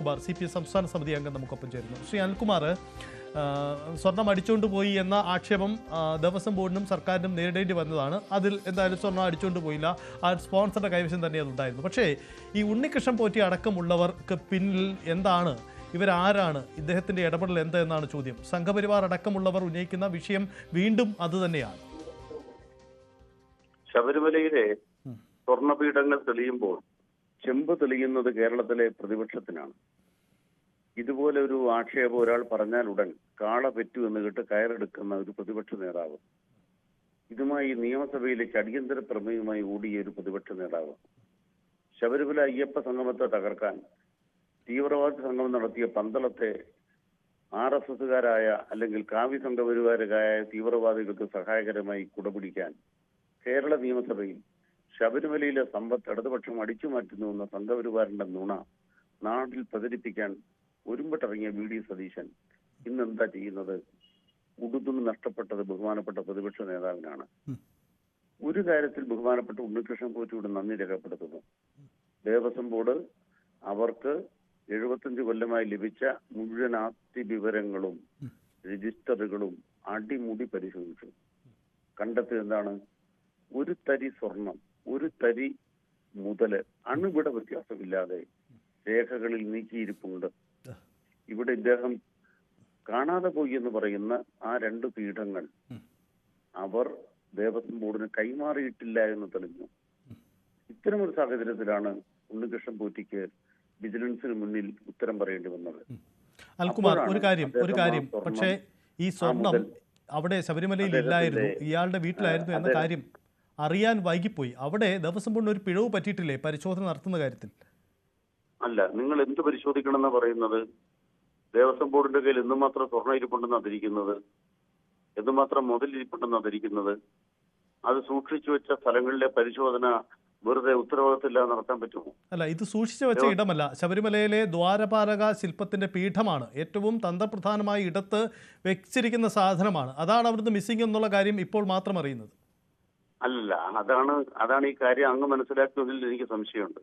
Anilkumar CPM സംസ്ഥാന സമിതി അംഗം നമുക്കൊപ്പം ചേരുന്നു. ശ്രീ അനിൽകുമാർ, സ്വർണം അടിച്ചുകൊണ്ട് പോയി എന്ന ആക്ഷേപം ദേവസ്വം ബോർഡിനും സർക്കാരിനും നേരിടേണ്ടി വന്നതാണ്. അതിൽ എന്തായാലും സ്വർണം അടിച്ചുകൊണ്ട് പോയില്ല, ആ സ്പോൺസറുടെ കൈവശം തന്നെ അതുണ്ടായിരുന്നു. പക്ഷേ ഈ ഉണ്ണികൃഷ്ണൻ പോറ്റി അടക്കമുള്ളവർക്ക് പിന്നിൽ എന്താണ്, ഇവരാരാണ്, ഇദ്ദേഹത്തിൻ്റെ ഇടപെടൽ എന്തെന്നാണ് ചോദ്യം. സംഘപരിവാർ അടക്കമുള്ളവർ ഉന്നയിക്കുന്ന വിഷയം വീണ്ടും അതുതന്നെയാണ്. ശബരിമലയിലെ സ്വർണ്ണപീഠങ്ങൾ തെളിയുമ്പോൾ ചെമ്പ് തെളിയുന്നത് കേരളത്തിലെ പ്രതിപക്ഷത്തിനാണ്. ഇതുപോലെ ഒരു ആക്ഷേപം ഒരാൾ പറഞ്ഞാൽ ഉടൻ കാള പെറ്റു എന്ന് കേട്ട് കയറെടുക്കുന്ന ഒരു പ്രതിപക്ഷ നേതാവ്, ഇതുമായി നിയമസഭയിലേക്ക് അടിയന്തര പ്രമേയവുമായി ഓടിയ ഒരു പ്രതിപക്ഷ നേതാവ്, ശബരിമല അയ്യപ്പ സംഗമത്തെ തകർക്കാൻ തീവ്രവാദ സംഗമം നടത്തിയ പന്തളത്തെ RSSകാരായ അല്ലെങ്കിൽ കാവ്യ സംഘപരിവാരകായ തീവ്രവാദികൾക്ക് സഹായകരമായി കുടപിടിക്കാൻ കേരള നിയമസഭയിൽ ശബരിമലയിലെ സമ്പത്ത് ഇടതുപക്ഷം അടിച്ചു മാറ്റുന്നുവെന്ന സംഘപരിവാറിന്റെ നുണ നാട്ടിൽ പ്രചരിപ്പിക്കാൻ ഒരുമ്പിട്ടിറങ്ങിയ VD സതീശൻ ഇന്നെന്താ ചെയ്യുന്നത്? ഉടുതുണി നഷ്ടപ്പെട്ടത് ബഹുമാനപ്പെട്ട പ്രതിപക്ഷ നേതാവിനാണ്. ഒരു കാര്യത്തിൽ ബഹുമാനപ്പെട്ട ഉണ്ണികൃഷ്ണൻ പോറ്റിയുടെ നന്ദി രേഖപ്പെടുത്തുന്നു. ദേവസ്വം ബോർഡ് അവർക്ക് 75 കൊല്ലമായി ലഭിച്ച മുഴുവൻ ആസ്തി വിവരങ്ങളും രജിസ്റ്ററുകളും അടിമുടി പരിശോധിച്ചു. കണ്ടെത്തിയത് എന്താണ്? ഒരു തരി സ്വർണം, ഒരു തരി മുതല് അണുവിട വ്യത്യാസമില്ലാതെ രേഖകളിൽ നീക്കിയിരിപ്പുണ്ട്. ഇവിടെ ഇദ്ദേഹം കാണാതെ പോയി എന്ന് പറയുന്ന ആ 2 പീഠങ്ങൾ അവർ ദേവസ്വം ബോർഡിന് കൈമാറിയിട്ടില്ല എന്ന് തെളിഞ്ഞു. ഇത്തരമൊരു സാഹചര്യത്തിലാണ് ഉണ്ണികൃഷ്ണൻ പോറ്റിക്ക് വിജിലൻസിന് മുന്നിൽ ഉത്തരം പറയേണ്ടി വന്നത്. അനിൽകുമാർ, ഒരു കാര്യം പക്ഷേ ഈ സ്വർണം അവിടെ ശബരിമലയിൽ ഇല്ലായിരുന്നു, ഇയാളുടെ വീട്ടിലായിരുന്നു എന്ന കാര്യം അറിയാൻ വൈകിപ്പോയി. അവിടെ ദേവസ്വം ബോർഡിന് ഒരു പിഴവ് പറ്റിയിട്ടില്ലേ പരിശോധന നടത്തുന്ന കാര്യത്തിൽ? അല്ല, നിങ്ങൾ എന്ത് പരിശോധിക്കണമെന്ന് പറയുന്നത്? ദേവസ്വം ബോർഡിന്റെ കയ്യിൽ എന്തുമാത്രം സ്വർണ്ണം ഇരിപ്പുണ്ടെന്ന് അതിരിക്കുന്നത്, എന്തുമാത്രം മുതലിരിപ്പുണ്ടെന്ന് അതിരിക്കുന്നത്, അത് സൂക്ഷിച്ചു വെച്ച സ്ഥലങ്ങളിലെ പരിശോധന വെറുതെ ഉത്തരവാദിത്തമില്ലാതെ നടത്താൻ പറ്റുമോ? അല്ല, ഇത് സൂക്ഷിച്ചു വെച്ച ഇടമല്ല, ശബരിമലയിലെ ദ്വാരപാലക ശില്പത്തിന്റെ പീഠമാണ്. ഏറ്റവും തന്ത്രപ്രധാനമായ ഇടത്ത് വെച്ചിരിക്കുന്ന സാധനമാണ്. അതാണ് അവിടുന്ന് മിസ്സിംഗ് എന്നുള്ള കാര്യം ഇപ്പോൾ മാത്രം അറിയുന്നത്. അല്ല, അതാണ് ഈ കാര്യം അങ്ങ് മനസ്സിലാക്കുന്നതിൽ എനിക്ക് സംശയമുണ്ട്.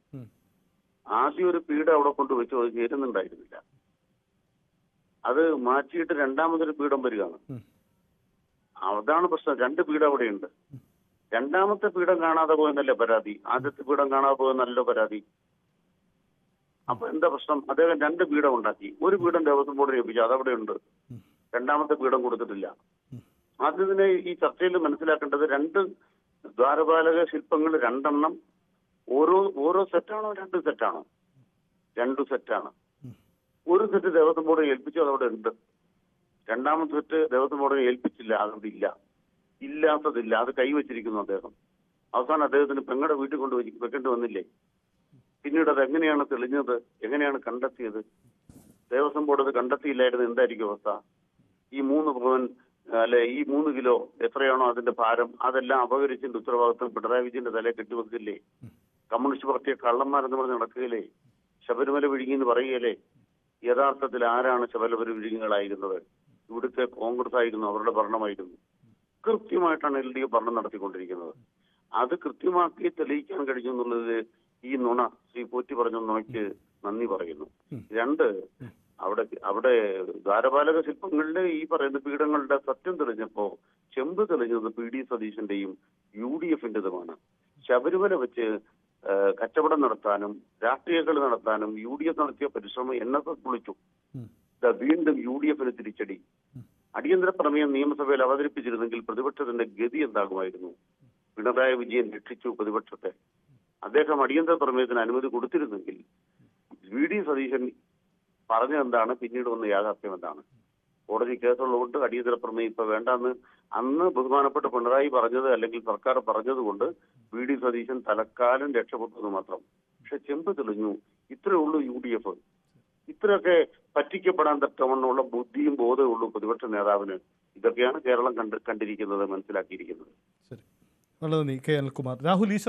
ആദ്യം ഒരു പീഠം അവിടെ കൊണ്ടുവച്ചു, അത് ചേരുന്നുണ്ടായിരുന്നില്ല. അത് മാറ്റിയിട്ട് രണ്ടാമതൊരു പീഠം വരികയാണ്. അതാണ് പ്രശ്നം. 2 പീഠം അവിടെയുണ്ട്. രണ്ടാമത്തെ പീഠം കാണാതെ പോയെന്നല്ലേ പരാതി? ആദ്യത്തെ പീഠം കാണാതെ പോയെന്നല്ലോ പരാതി. അപ്പൊ എന്താ പ്രശ്നം? അദ്ദേഹം 2 പീഠം ഉണ്ടാക്കി. ഒരു പീഠം ദേവസ്വം ബോർഡിനെ ഏൽപ്പിച്ചു, അതവിടെ ഉണ്ട്. രണ്ടാമത്തെ പീഠം കൊടുത്തിട്ടില്ല. അതിനെ ഈ ചർച്ചയിൽ മനസ്സിലാക്കേണ്ടത് 2 ദ്വാരപാലക ശില്പങ്ങൾ 2 എണ്ണം ഓരോ സെറ്റാണോ 2 സെറ്റാണോ? 2 സെറ്റാണ്. ഒരു സെറ്റ് ദേവസ്വം ബോർഡിനെ ഏൽപ്പിച്ചു, അതവിടെ ഉണ്ട്. രണ്ടാമത്തെ സെറ്റ് ദേവസ്വം ബോർഡിനെ ഏൽപ്പിച്ചില്ല, അതവിടെ ഇല്ല. ഇല്ലാത്തതില്ല, അത് കൈവച്ചിരിക്കുന്നു അദ്ദേഹം. അവസാനം അദ്ദേഹത്തിന് പെങ്ങളുടെ വീട്ടിൽ കൊണ്ട് വെക്കേണ്ടി വന്നില്ലേ? പിന്നീട് അത് എങ്ങനെയാണ് തെളിഞ്ഞത്? എങ്ങനെയാണ് കണ്ടെത്തിയത്? ദേവസ്വം ബോർഡ് അത് കണ്ടെത്തിയില്ലായിരുന്നു, എന്തായിരിക്കും അവസ്ഥ? ഈ 3 പവൻ അല്ലെ, ഈ 3 കിലോ എത്രയാണോ അതിന്റെ ഭാരം, അതെല്ലാം അപകരിച്ചിന്റെ ഉത്തരവാദിത്വം പിണറായി വിജയന്റെ തലയെ കെട്ടിവെക്കില്ലേ? കമ്മ്യൂണിസ്റ്റ് പാർട്ടിയെ കള്ളന്മാരെന്ന് പറഞ്ഞ് നടക്കുകയില്ലേ? ശബരിമല വിഴുങ്ങിന്ന് പറയുകയല്ലേ? യഥാർത്ഥത്തിൽ ആരാണ് ശബരിമല വിഴുങ്ങുകളായിരുന്നത്? ഇവിടുത്തെ കോൺഗ്രസ് ആയിരുന്നു, അവരുടെ ഭരണമായിരുന്നു. കൃത്യമായിട്ടാണ് LDF ഭരണം നടത്തിക്കൊണ്ടിരിക്കുന്നത്. അത് കൃത്യമാക്കി തെളിയിക്കാൻ കഴിഞ്ഞു എന്നുള്ളത് ഈ നുണ ശ്രീ പോറ്റി പറഞ്ഞ നുണയ്ക്ക് നന്ദി പറയുന്നു. 2, അവിടെ ദ്വാരപാലക ശില്പങ്ങളുടെ ഈ പറയുന്ന പീഠങ്ങളുടെ സത്യം തെളിഞ്ഞപ്പോ ചെമ്പ് തെളിഞ്ഞത് PD സതീശന്റെയും UDFന്റേതുമാണ്. ശബരിമല വെച്ച് കച്ചവടം നടത്താനും രാഷ്ട്രീയ കളി നടത്താനും UDF നടത്തിയ പരിശ്രമം NSS പൊളിച്ചു. വീണ്ടും UDFന് തിരിച്ചടി. അടിയന്തര പ്രമേയം നിയമസഭയിൽ അവതരിപ്പിച്ചിരുന്നെങ്കിൽ പ്രതിപക്ഷത്തിന്റെ ഗതി എന്താകുമായിരുന്നു? പിണറായി വിജയൻ രക്ഷിച്ചു പ്രതിപക്ഷത്തെ. അദ്ദേഹം അടിയന്തര പ്രമേയത്തിന് അനുമതി കൊടുത്തിരുന്നെങ്കിൽ VD സതീശൻ പറഞ്ഞതെന്താണ്, പിന്നീട് വന്ന യാഥാർത്ഥ്യം എന്താണ്? കോടതി കേസുള്ളതുകൊണ്ട് അടിയന്തര പ്രമേയം ഇപ്പൊ വേണ്ടെന്ന് അന്ന് ബഹുമാനപ്പെട്ട പിണറായി പറഞ്ഞത് അല്ലെങ്കിൽ സർക്കാർ പറഞ്ഞതുകൊണ്ട് VD സതീശൻ തലക്കാലം രക്ഷപ്പെട്ടു മാത്രം. പക്ഷെ ചെമ്പ് തെളിഞ്ഞു. ഇത്രയേ ഉള്ളൂ UDF. ഇത്രയൊക്കെ പറ്റിക്കപ്പെടാൻ തക്കവണ്ണമുള്ള ബുദ്ധിയും ബോധവും ഉള്ളൂ പ്രതിപക്ഷ നേതാവിന്. ഇതൊക്കെയാണ് കേരളം കണ്ടിരിക്കുന്നത്, മനസ്സിലാക്കിയിരിക്കുന്നത്. ശരി, വളരെ നന്ദി. K. അനിൽകുമാർ. രാഹുൽ